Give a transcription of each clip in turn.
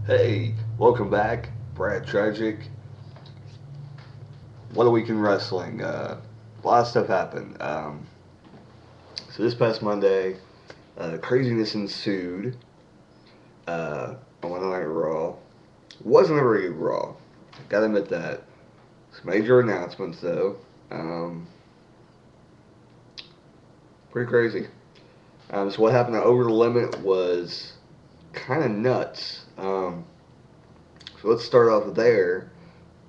Hey, welcome back, Brad Tragic. What a week in wrestling. A lot of stuff happened. So this past Monday, craziness ensued on Monday Night Raw. Wasn't a very good Raw. Gotta admit that. Some major announcements though. Um, Pretty crazy. So what happened at Over the Limit was kind of nuts. So let's start off there.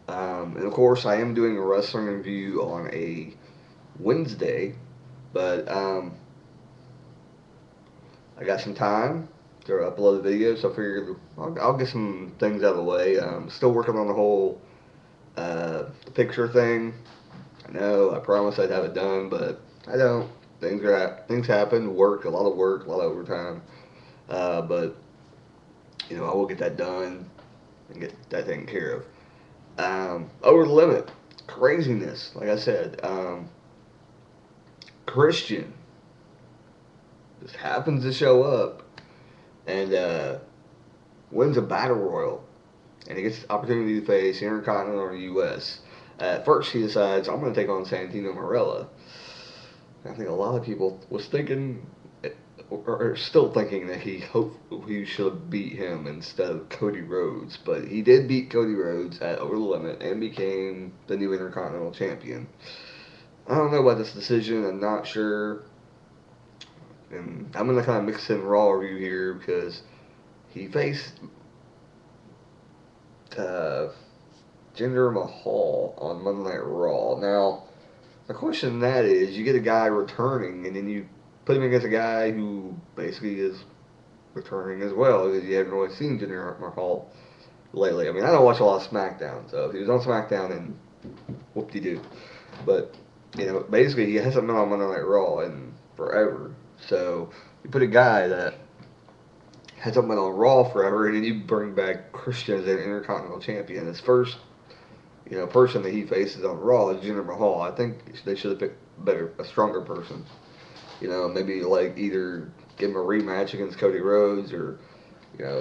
And of course, I am doing a wrestling review on a Wednesday, but I got some time to upload the video, so I figured I'll get some things out of the way. Still working on the whole the picture thing. I know I promised I'd have it done, but I don't. Things happen. Work, a lot of overtime. But I will get that done and get that taken care of. Over the limit, craziness. Like I said, Christian just happens to show up and wins a battle royal, and he gets the opportunity to face Intercontinental US. At first, he decides I'm going to take on Santino Marella. I think a lot of people was thinking, or still thinking that he should beat him instead of Cody Rhodes, but he did beat Cody Rhodes at Over the Limit and became the new Intercontinental Champion. I don't know about this decision. I'm not sure, and I'm gonna kind of mix in Raw review here because he faced uh, Jinder Mahal on Monday Night Raw. Now, the question in that is, you get a guy returning, and then you put him against a guy who basically is returning as well, because you haven't really seen Jinder Mahal lately. I mean, I don't watch a lot of SmackDown, so if he was on SmackDown, then whoop-de-doo. But, basically he hasn't been on Monday Night Raw in forever. So you put a guy that hasn't been on Raw forever, and then you bring back Christian as an Intercontinental Champion. His first person that he faces on Raw is Jinder Mahal. I think they should have picked a stronger person. Maybe like either give him a rematch against Cody Rhodes, or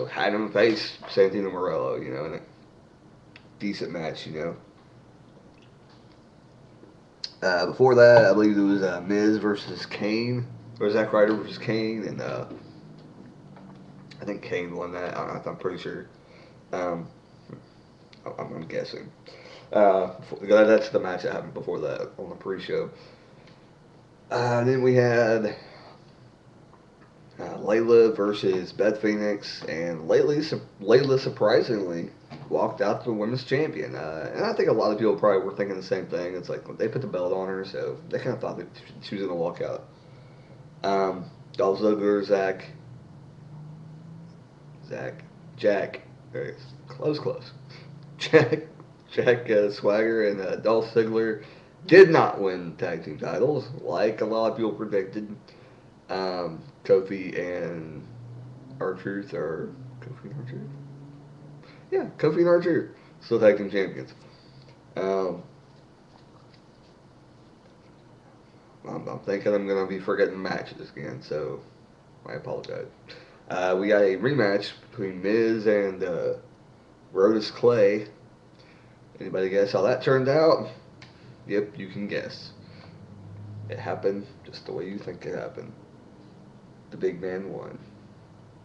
had him face Santino Marella. In a decent match. Before that, I believe it was Miz versus Kane, or Zack Ryder versus Kane, and I think Kane won that. I'm pretty sure. Um, I'm guessing. That's the match that happened before that on the pre-show. Then we had Layla versus Beth Phoenix, and Layla surprisingly walked out the women's champion. And I think a lot of people probably were thinking the same thing. It's like they put the belt on her, so they kind of thought that she was going to walk out. Dolph Ziggler, Zach, Jack, close. Jack, Swagger, and Dolph Ziggler did not win tag team titles like a lot of people predicted. Kofi and R-Truth, or Kofi and R-Truth? Yeah, Kofi and R-Truth, still tag team champions. Um, I'm thinking I'm going to be forgetting matches again, so I apologize. We got a rematch between Miz and Brodus Clay. Anybody guess how that turned out? Yep, you can guess. It happened just the way you think it happened. The big man won.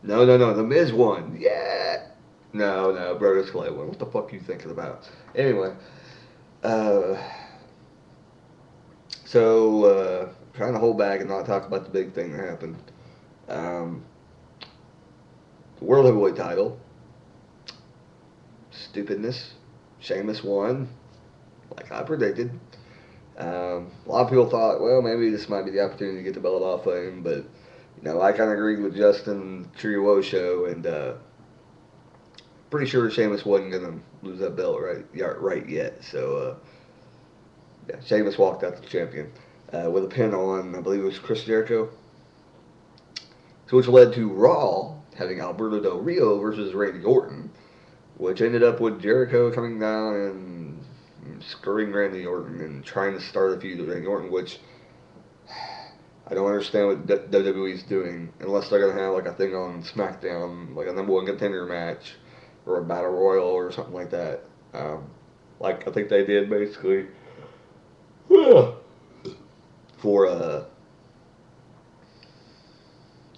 No. The Miz won. Yeah. No. Brodus Clay won. What the fuck are you thinking about? Anyway, uh, trying to hold back and not talk about the big thing that happened. Um, the World Heavyweight title. Stupidness. Sheamus won, like I predicted. A lot of people thought, well, maybe this might be the opportunity to get the belt off of him, but I kind of agreed with Justin Trio show, and pretty sure Sheamus wasn't gonna lose that belt right yet. So yeah, Sheamus walked out the champion with a pin on, I believe it was Chris Jericho, so which led to Raw having Alberto Del Rio versus Randy Orton, which ended up with Jericho coming down and screwing Randy Orton and trying to start a feud with Randy Orton, which I don't understand what WWE's doing unless they're gonna have like a thing on SmackDown, like a number one contender match, or a battle royal or something like that. Like I think they did basically for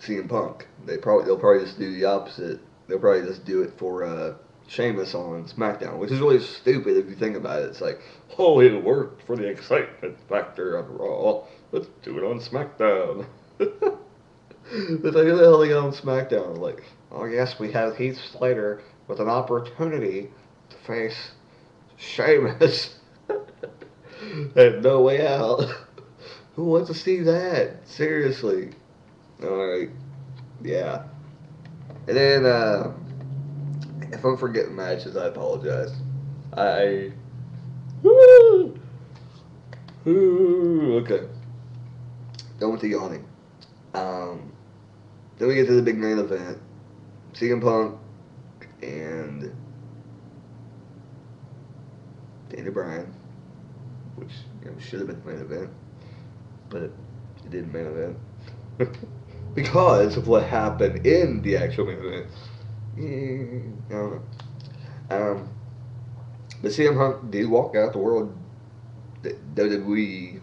CM Punk. They'll probably just do the opposite. They'll probably just do it for Sheamus on SmackDown, which is really stupid if you think about it. It's like, oh, it worked for the excitement factor on Raw. Let's do it on SmackDown. It's like, who the hell they got on SmackDown? Like, oh yes, we have Heath Slater with an opportunity to face Sheamus. And No Way Out. Who wants to see that? Seriously. Alright. Yeah. And then, if I'm forgetting matches, I apologize. I. Woo! Okay. Done with the yawning. Um, then we get to the big main event. CM Punk and Daniel Bryan, which should have been the main event, but it didn't main event because of what happened in the actual main event. I don't know. But CM Punk did walk out the world WWE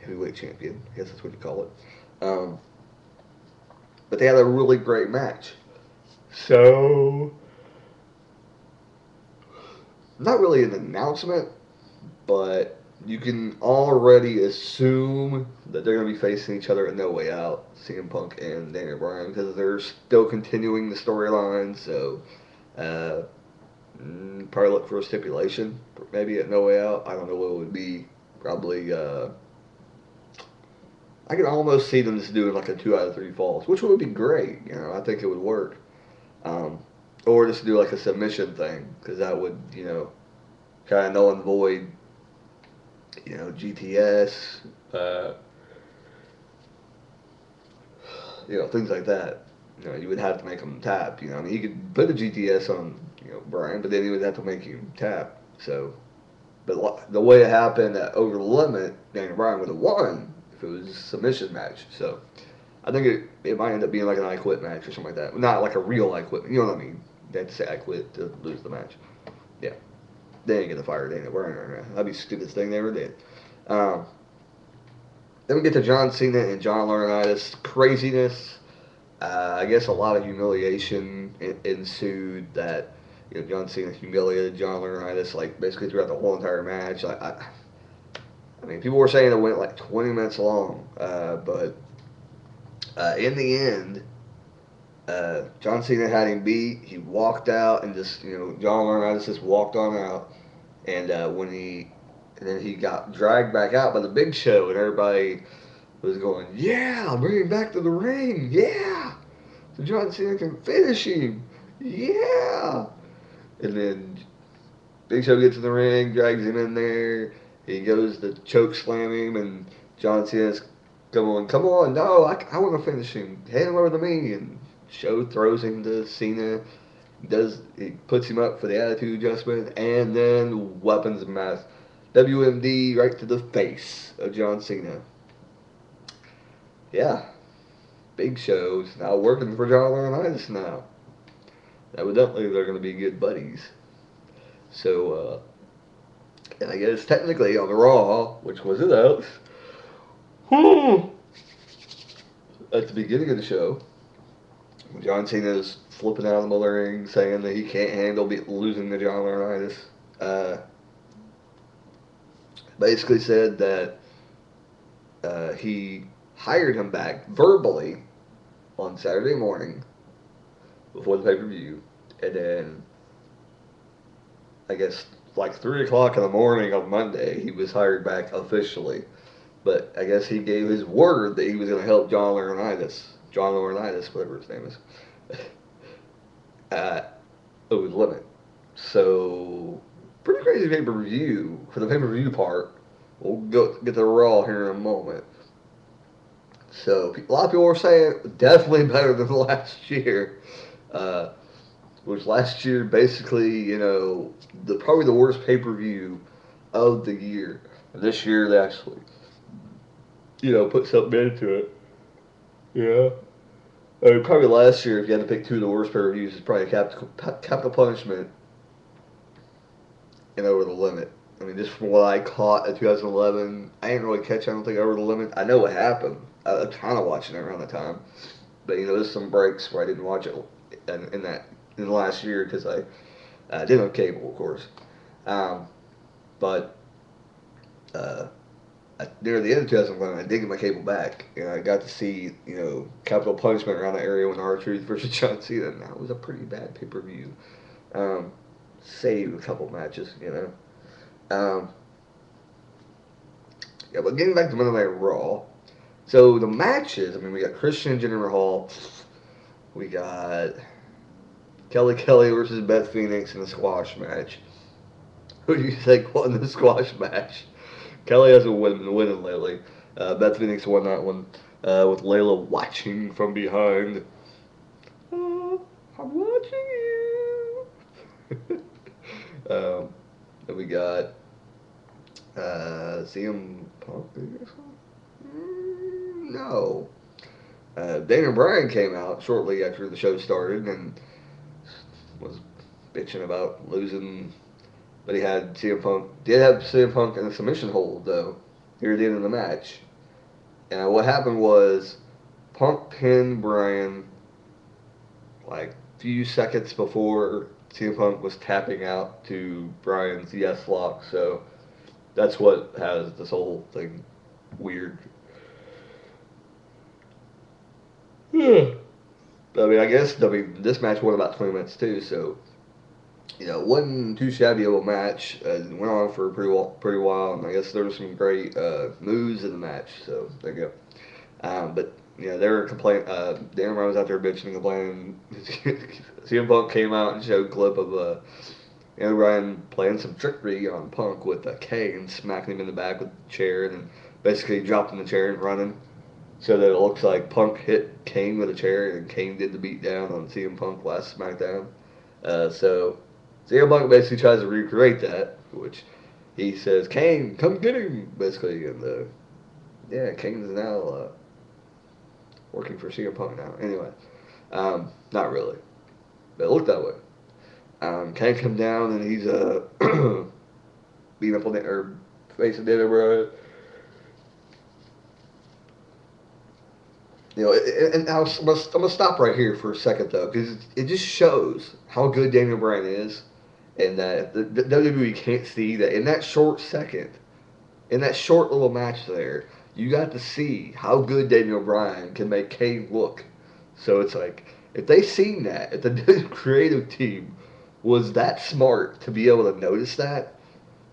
heavyweight champion. I guess that's what you call it. But they had a really great match. So, not really an announcement, but you can already assume that they're going to be facing each other at No Way Out, CM Punk and Daniel Bryan, because they're still continuing the storyline. So, probably look for a stipulation, maybe at No Way Out. I don't know what it would be. Probably, I can almost see them just doing like a 2 out of 3 falls, which would be great. I think it would work. Or just do like a submission thing, because that would, kind of null and void, GTS, things like that. You would have to make them tap. I mean, you could put a GTS on, Bryan, but then you would have to make him tap. So, but the way it happened over the limit, Daniel Bryan would have won if it was a submission match. So, I think it might end up being like an I Quit match or something like that. Not like a real I Quit. You know what I mean? They had to say I quit to lose the match. Yeah. They ain't gonna fire Daniel Bryan right now. That'd be the stupidest thing they ever did. Um, then we get to John Cena and John Laurinaitis craziness. I guess a lot of humiliation ensued that John Cena humiliated John Laurinaitis like basically throughout the whole entire match. I mean, people were saying it went like 20 minutes long, but in the end, John Cena had him beat. He walked out and just John Laurinaitis just walked on out, and then he got dragged back out by the Big Show, and everybody was going, "Yeah, bring him back to the ring, yeah." So John Cena can finish him. Yeah. And then Big Show gets in the ring, drags him in there. He goes to choke slam him, and John Cena's come on, no, I want to finish him. Hand him over to me. And Show throws him to Cena. He puts him up for the attitude adjustment, and then weapons of mass. WMD right to the face of John Cena. Yeah. Big Show's now working for John Laurinaitis now. Evidently, they're going to be good buddies. So, and I guess technically on the Raw, which was announced at the beginning of the show, John Cena's flipping out of the ring, saying that he can't handle losing to John Laurinaitis. Basically said that he hired him back verbally on Saturday morning before the pay-per-view, and then I guess like 3 o'clock in the morning on Monday he was hired back officially. But I guess he gave his word that he was going to help John Laurinaitis, whatever his name is, over the limit. So, pretty crazy pay-per-view. For the pay-per-view part, we'll get to the Raw here in a moment. So, a lot of people were saying definitely better than last year. Which last year, basically, probably the worst pay-per-view of the year. And this year, they actually, put something into it. Yeah. Probably last year, if you had to pick two of the worst pay-per-views, it's probably Capital Punishment and Over the Limit. I mean, just from what I caught in 2011, I didn't really catch, I don't think, Over the Limit. I know what happened. I was kind of watching it around the time. But, there's some breaks where I didn't watch it in the last year because I didn't have cable, of course. Um, but uh, near the end of 2011, I did get my cable back, and I got to see, Capital Punishment around the area when R-Truth versus John Cena, and that was a pretty bad pay-per-view. Save a couple matches. Um, yeah, but getting back to Monday Night Raw, so the matches, I mean, we got Christian and Jinder Mahal, we got Kelly versus Beth Phoenix in a squash match. Who do you think won the squash match? Kelly hasn't been winning lately. Beth Phoenix won that one with Layla watching from behind. Oh, I'm watching you. Then we got CM Punk. No. Daniel Bryan came out shortly after the show started and was bitching about losing. But he had CM Punk, did have CM Punk in a submission hold, though, near the end of the match. And what happened was Punk pinned Bryan like a few seconds before CM Punk was tapping out to Bryan's yes lock. So that's what has this whole thing weird. I mean, this match went about 20 minutes too, so it wasn't too shabby of a match. It went on for a pretty while, and I guess there were some great moves in the match. So there you go. But they were complaining. Dan Bryan was out there bitching and complaining. CM Punk came out and showed a clip of Dan Bryan playing some trickery on Punk with a cane, smacking him in the back with the chair, and then basically dropping the chair and running. So that it looks like Punk hit Kane with a chair, and Kane did the beat down on CM Punk last SmackDown. So CM Punk basically tries to recreate that, which he says, Kane, come get him, basically. And Kane's now working for CM Punk now. Anyway, not really, but it looked that way. Kane come down and he's beating up on or facing Daniel Bryan. And I'm gonna stop right here for a second though, because it just shows how good Daniel Bryan is, and that the WWE can't see that in that short second, in that short little match there, you got to see how good Daniel Bryan can make Kane look. So it's like if they seen that, if the creative team was that smart to be able to notice that,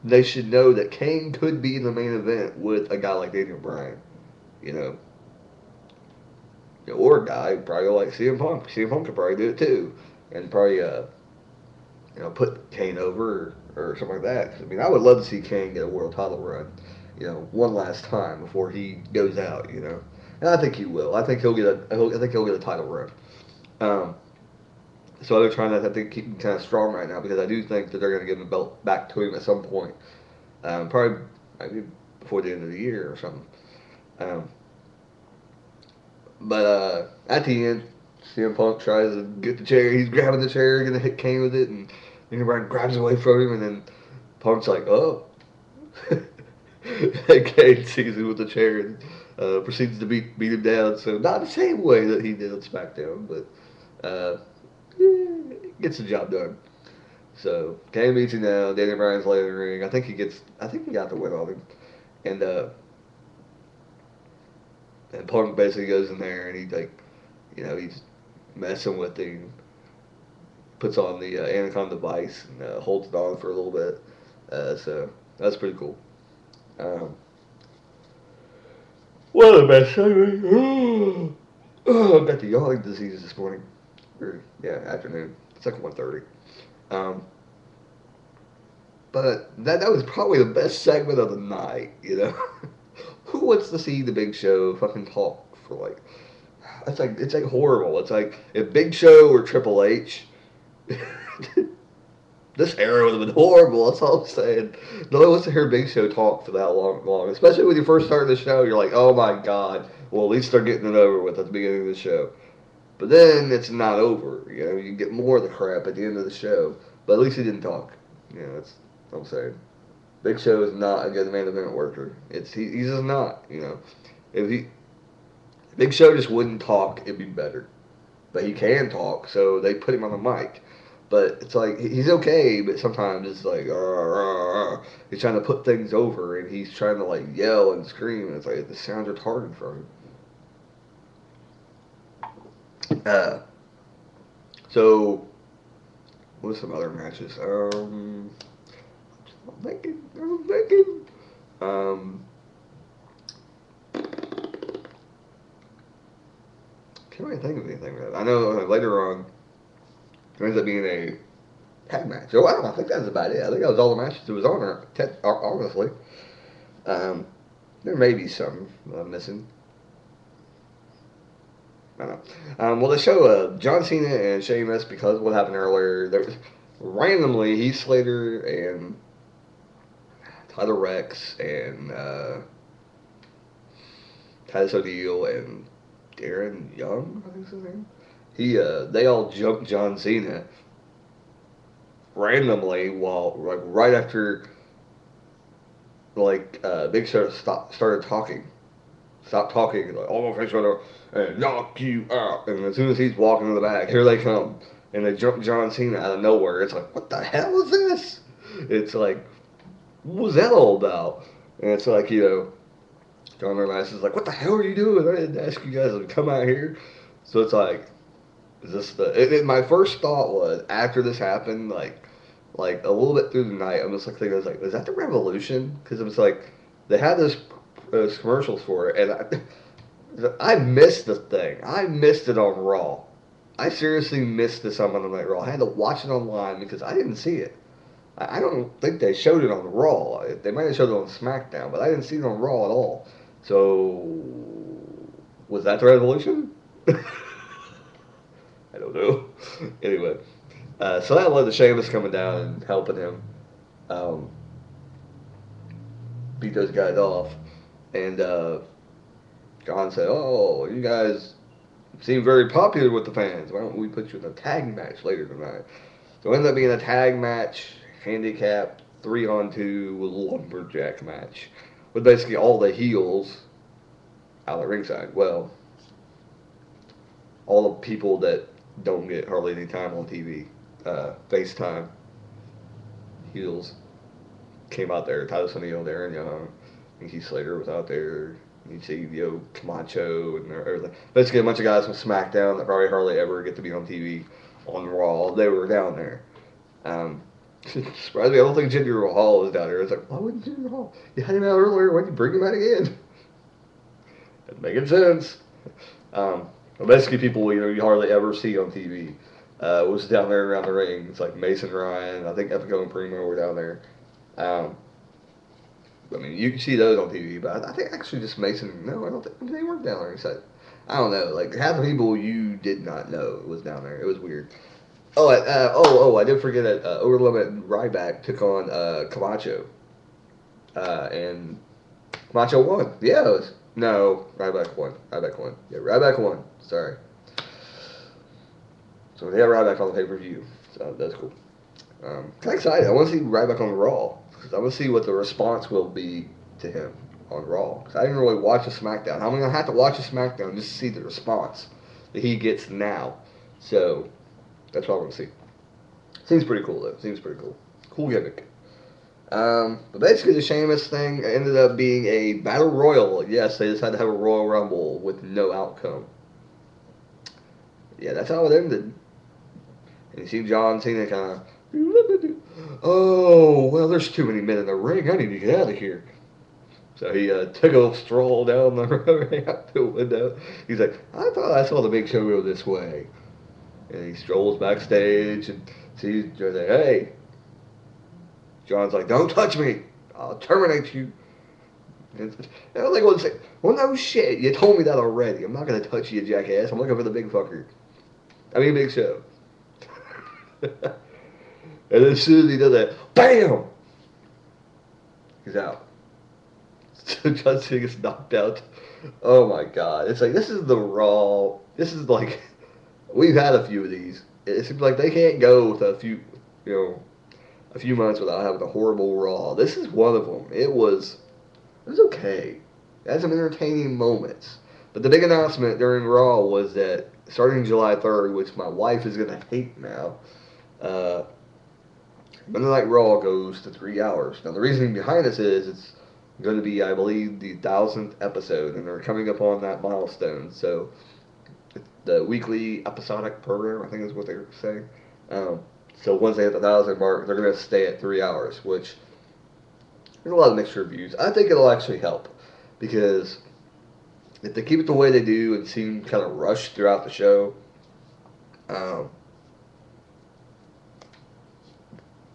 they should know that Kane could be in the main event with a guy like Daniel Bryan. You know. Or a guy probably like CM Punk. CM Punk could probably do it too, and probably put Kane over or something like that. 'Cause, I mean, I would love to see Kane get a world title run, one last time before he goes out. And I think he will. I think he'll get a title run. So they're trying to, I think, keep him kind of strong right now because I do think that they're going to give the belt back to him at some point, probably maybe before the end of the year or something. But at the end, CM Punk tries to get the chair. He's grabbing the chair, going to hit Kane with it, and Daniel Bryan grabs it away from him, and then Punk's like, oh. And Kane sees him with the chair and proceeds to beat him down. So not the same way that he did on SmackDown, but gets the job done. So Kane beats him down. Daniel Bryan's laying in the ring. I think he got the win on him. And Punk basically goes in there and he's messing with him, puts on the Anaconda device and holds it on for a little bit. So that's pretty cool. What a best segment. Oh, I got the yawning disease this morning. Afternoon. It's like 1:30. But that was probably the best segment of the night, Who wants to see the Big Show fucking talk for it's like horrible. It's like if Big Show or Triple H, this era would have been horrible. That's all I'm saying. Nobody wants to hear Big Show talk for that long. Especially when you first start the show, you're like, oh my god. Well, at least they're getting it over with at the beginning of the show. But then it's not over. You know, you get more of the crap at the end of the show. But at least he didn't talk. You know, that's what I'm saying. Big Show is not a good main event worker. He's just not. You know, if he Big Show just wouldn't talk, it'd be better. But he can talk, so they put him on the mic. But it's like he's okay, but sometimes it's like he's trying to put things over, and he's trying to like yell and scream, and it's like the sounds retarded for him. So what's some other matches? I'm thinking. Can't really think of anything. I know later on there ends up being a tag match. So I don't know. I think that's about it. I think that was all the matches that was on there. Honestly, um, there may be some I'm missing. I don't know. Well, they show John Cena and Sheamus because of what happened earlier. There was randomly Heath Slater and Tyler Rex and Titus O'Neil and Darren Young, I think is his name. They all jumped John Cena randomly while like right after Big Show started talking. Stop talking. Like, oh, I'm gonna and knock you out. And as soon as he's walking to the back, here they come, and they jump John Cena out of nowhere. It's like, what the hell is this? It's like, what was that all about? And it's like, John Laurinaitis is like, what the hell are you doing? I didn't ask you guys to come out here. So it's like, is this my first thought was after this happened, like a little bit through the night, I'm just like thinking, I was like, is that the Revolution? Because it was like they had those commercials for it, and I missed the thing. I missed it on Raw. I seriously missed this on Monday Night Raw. I had to watch it online because I didn't see it. I don't think they showed it on Raw. They might have showed it on SmackDown, but I didn't see it on Raw at all. So, was that the Revolution? I don't know. Anyway, so that led to Sheamus coming down and helping him beat those guys off. And John said, "Oh, you guys seem very popular with the fans. Why don't we put you in a tag match later tonight?" So it ended up being a tag match, handicap, 3-on-2 lumberjack match, with basically all the heels out at ringside. Well, all the people that don't get hardly any time on TV, FaceTime heels came out there. Titus O'Neil, Darren Young, and Heath Slater was out there. You see, Camacho and everything. Basically, a bunch of guys from SmackDown that probably hardly ever get to be on TV on Raw. They were down there. Surprised me. I don't think Jinder Mahal was down there. It's like, why wouldn't Jinder Mahal? You had him out earlier. Why'd you bring him out again? Doesn't make sense. Basically, people you hardly ever see on TV was down there around the ring. It's like Mason Ryan. I think Epico and Primo were down there. I mean, you can see those on TV, but I think actually just Mason. No, I don't think they weren't down there. He said, I don't know. Like half the people you did not know was down there. It was weird. I did forget that Over the Limit Ryback took on Camacho, and Camacho won. Yeah, Ryback won. Ryback won. Yeah, Ryback won. Sorry. So they have Ryback on the pay-per-view. So that's cool. Kind of excited. I want to see Ryback on Raw. Because I want to see what the response will be to him on Raw. Because I didn't really watch a SmackDown. I'm going to have to watch a SmackDown just to see the response that he gets now. So, that's what I want to see. Seems pretty cool, though. Seems pretty cool. Cool gimmick. But basically, the Sheamus thing ended up being a Battle Royal. Yes, they decided to have a Royal Rumble with no outcome. Yeah, that's how it ended. And you see John Cena kind of... Oh, well, there's too many men in the ring. I need to get out of here. So he took a little stroll down the road out the window. He's like, I thought I saw the Big Show go this way. And he strolls backstage and sees John's like, hey. John's like, don't touch me. I'll terminate you. And I was like, well, no shit. You told me that already. I'm not going to touch you, jackass. I'm looking for the big fucker. I mean, Big Show. And as soon as he does that, BAM! He's out. So John Cena gets knocked out. Oh my god. It's like, this is the Raw. This is like we've had a few of these. It seems like they can't go with you know, a few months without having a horrible Raw. This is one of them. It was okay. It had some entertaining moments. But the big announcement during Raw was that starting July 3rd, which my wife is going to hate now, uh, Monday Night Raw goes to 3 hours. Now, the reasoning behind this is it's going to be, I believe, the 1,000th episode, and they're coming up on that milestone. So, the weekly episodic program, I think is what they're saying. So, once they hit the 1,000 mark, they're going to stay at 3 hours, which there's a lot of mixed reviews. I think it'll actually help because if they keep it the way they do and seem kind of rushed throughout the show, um,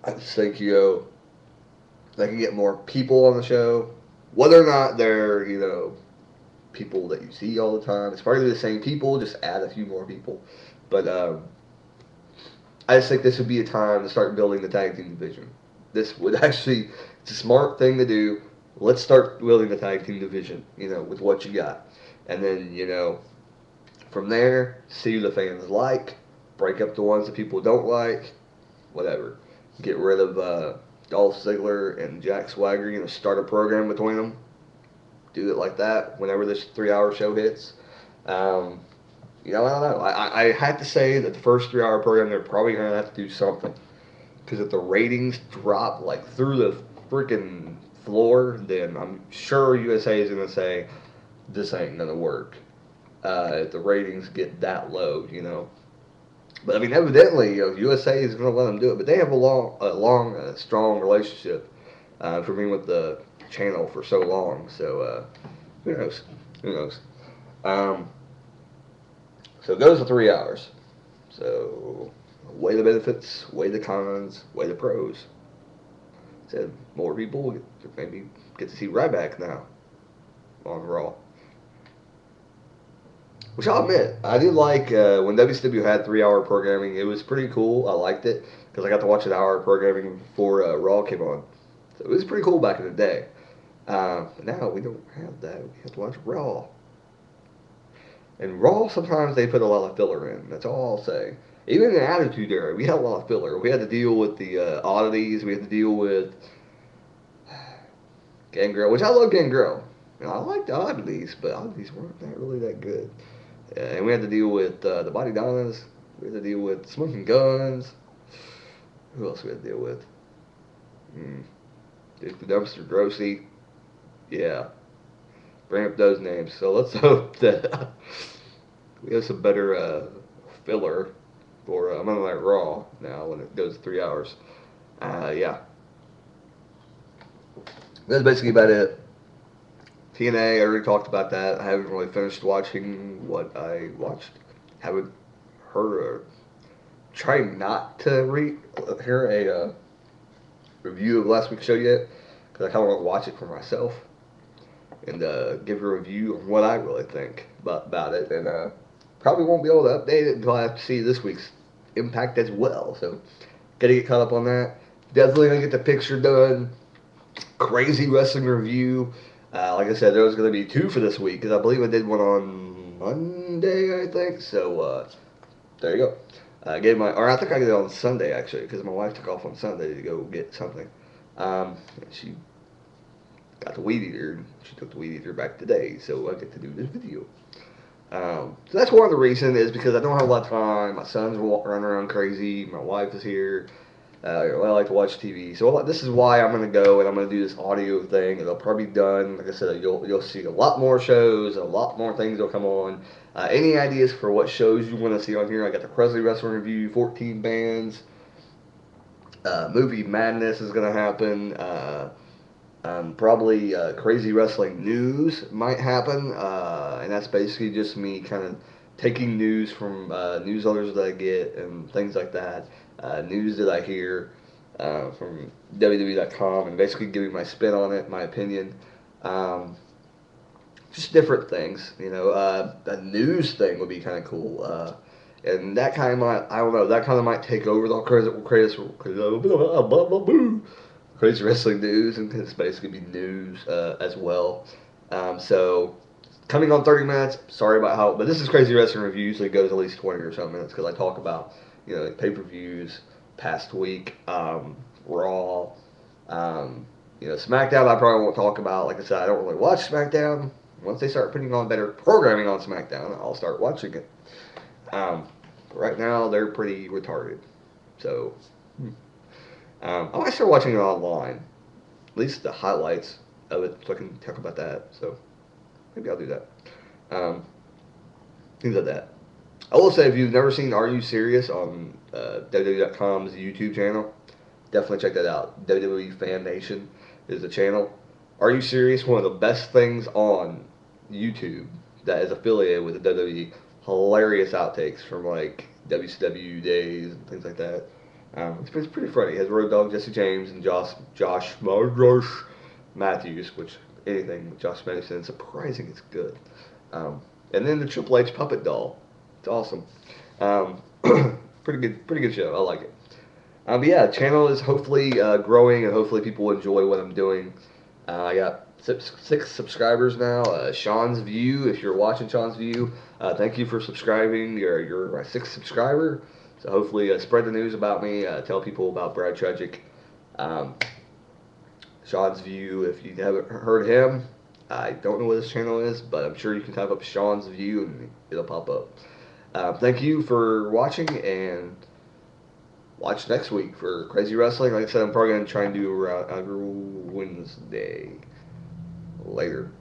I just think they can get more people on the show, whether or not they're people that you see all the time. It's probably the same people, just add a few more people. But I just think this would be a time to start building the tag team division. This would actually, it's a smart thing to do. Let's start building the tag team division, with what you got. And then, from there, see who the fans like, break up the ones that people don't like, whatever. Get rid of Dolph Ziggler and Jack Swagger, start a program between them. Do it like that whenever this 3 hour show hits. I don't know. I had to say that the first 3 hour program, they're probably going to have to do something. Because if the ratings drop like through the freaking floor, then I'm sure USA is going to say, this ain't going to work. If the ratings get that low, But I mean, evidently, USA is going to let them do it. But they have a long, strong relationship for being with the channel for so long. So who knows? Who knows? So it goes for 3 hours. So weigh the benefits, weigh the cons, weigh the pros. Said more people maybe get to see Ryback now on Raw. Which I'll admit, I did like when WCW had 3 hour programming. It was pretty cool. I liked it because I got to watch an hour of programming before Raw came on. So it was pretty cool back in the day. But now we don't have that. We have to watch Raw. And Raw, sometimes they put a lot of filler in. That's all I'll say. Even in the Attitude Era, we had a lot of filler. We had to deal with the oddities. We had to deal with Gangrel, which I love Gangrel. I like the oddities, but oddities weren't really that good. And we had to deal with the Body Donnas. We had to deal with Smoking Guns. Who else we had to deal with? Duke the Dumpster Drosy. Yeah. Bring up those names. So let's hope that we have some better filler for Monday Night Raw now when it goes to 3 hours. Yeah. That's basically about it. TNA, I already talked about that. I haven't really finished watching what I watched. Haven't heard or trying not to hear a review of last week's show yet because I kind of want to watch it for myself and give a review on what I really think about it. And probably won't be able to update it until I have to see this week's Impact as well. So, gotta get caught up on that. Definitely gonna get the picture done. Crazy wrestling review. Like I said, there was going to be 2 for this week because I believe I did one on Monday, I think. So there you go. I think I did it on Sunday actually because my wife took off on Sunday to go get something. She got the weed eater. She took the weed eater back today, so I get to do this video. So that's one of the reasons is because I don't have a lot of time. My son's running around crazy. My wife is here. I like to watch TV. So this is why I'm going to go and I'm going to do this audio thing. It'll probably be done. Like I said, you'll see a lot more shows. A lot more things will come on. Any ideas for what shows you want to see on here? I got the Presley Wrestling Review, 14 bands. Movie Madness is going to happen. Probably Crazy Wrestling News might happen. And that's basically just me kind of taking news from newsletters that I get and things like that. News that I hear from WWE.com and basically giving my spin on it, my opinion. Just different things, a news thing would be kind of cool. And that kind of might, I don't know, that kind of might take over the Crazy Wrestling News, and it's basically be news as well. So coming on 30 minutes. Sorry about how, but this is Crazy Wrestling Review. Usually goes at least 20 or something minutes because I talk about, like pay-per-views, past week, Raw, SmackDown. I probably won't talk about. Like I said, I don't really watch SmackDown. Once they start putting on better programming on SmackDown, I'll start watching it. Right now, they're pretty retarded. So, I might start watching it online. At least the highlights of it, so I can talk about that. So, maybe I'll do that. Things like that. I will say, if you've never seen Are You Serious on WWE.com's YouTube channel, definitely check that out. WWE Fan Nation is the channel. Are You Serious? One of the best things on YouTube that is affiliated with the WWE. Hilarious outtakes from like WCW days and things like that. It's pretty funny. It has Road Dogg, Jesse James, and Josh Matthews, which anything with Josh Matthews is surprising. It's good. And then the Triple H puppet doll. It's awesome. Pretty good show. I like it. But yeah, the channel is hopefully growing, and hopefully people enjoy what I'm doing. I got 6 subscribers now. Sean's View, if you're watching Sean's View, thank you for subscribing. You're my 6th subscriber. So hopefully spread the news about me. Tell people about Brad Tragic. Sean's View, if you haven't heard him, I don't know what his channel is, but I'm sure you can type up Sean's View and it'll pop up. Thank you for watching, and watch next week for Crazy Wrestling. Like I said, I'm probably going to try and do around every Wednesday. Later.